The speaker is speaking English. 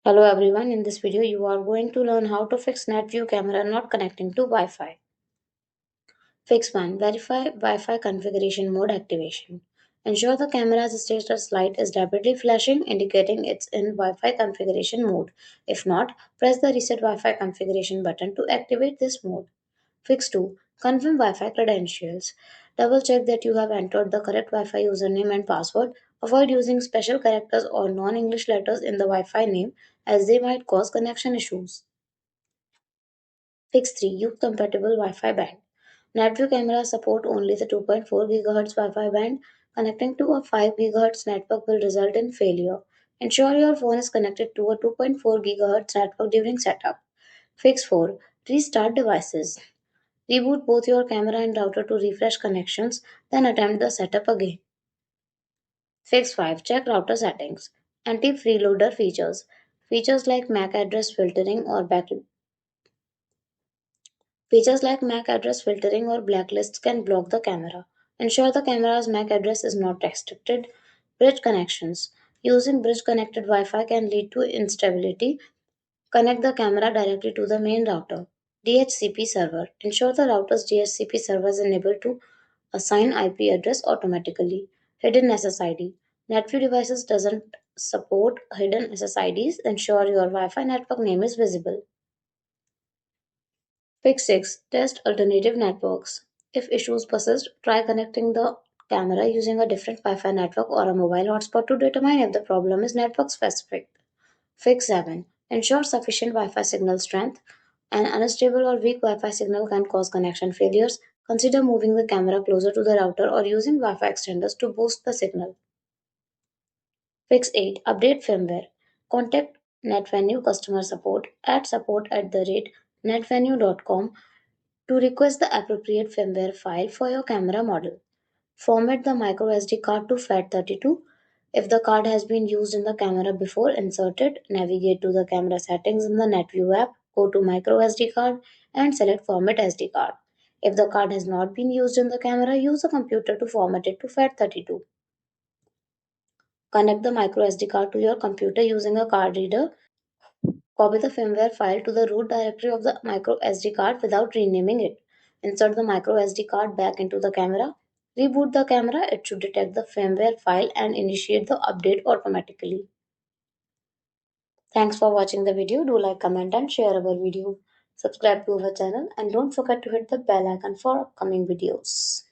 Hello everyone, in this video you are going to learn how to fix Netvue camera not connecting to Wi-Fi. Fix 1. Verify Wi-Fi configuration mode activation. Ensure the camera's status light is rapidly flashing indicating it's in Wi-Fi configuration mode. If not, press the reset Wi-Fi configuration button to activate this mode. Fix 2. Confirm Wi-Fi credentials. Double check that you have entered the correct Wi-Fi username and password. Avoid using special characters or non-English letters in the Wi-Fi name as they might cause connection issues. Fix 3. Use compatible Wi-Fi band. Netvue cameras support only the 2.4 GHz Wi-Fi band. Connecting to a 5 GHz network will result in failure. Ensure your phone is connected to a 2.4 GHz network during setup. Fix 4. Restart devices. Reboot both your camera and router to refresh connections, then attempt the setup again. Fix 5. Check router settings. Anti-freeloader features. Features like MAC address filtering or blacklists can block the camera. Ensure the camera's MAC address is not restricted. Bridge connections. Using bridge connected Wi Fi can lead to instability. Connect the camera directly to the main router. DHCP server. Ensure the router's DHCP server is enabled to assign IP address automatically. Hidden SSID. Netvue devices doesn't support hidden SSIDs. Ensure your Wi-Fi network name is visible. Fix 6. Test alternative networks. If issues persist, try connecting the camera using a different Wi Fi network or a mobile hotspot to determine if the problem is network specific. Fix 7. Ensure sufficient Wi Fi signal strength. An unstable or weak Wi Fi signal can cause connection failures. Consider moving the camera closer to the router or using Wi Fi extenders to boost the signal. Fix 8. Update firmware. Contact Netvue customer support at support@netvenue.com to request the appropriate firmware file for your camera model. Format the microSD card to FAT32. If the card has been used in the camera before, insert it. Navigate to the camera settings in the Netvue app, go to microSD card and select Format SD card. If the card has not been used in the camera, use a computer to format it to FAT32. Connect the microSD card to your computer using a card reader. Copy the firmware file to the root directory of the microSD card without renaming it. Insert the microSD card back into the camera. Reboot the camera. It should detect the firmware file and initiate the update automatically. Thanks for watching the video. Do like, comment and share our video. Subscribe to our channel and don't forget to hit the bell icon for upcoming videos.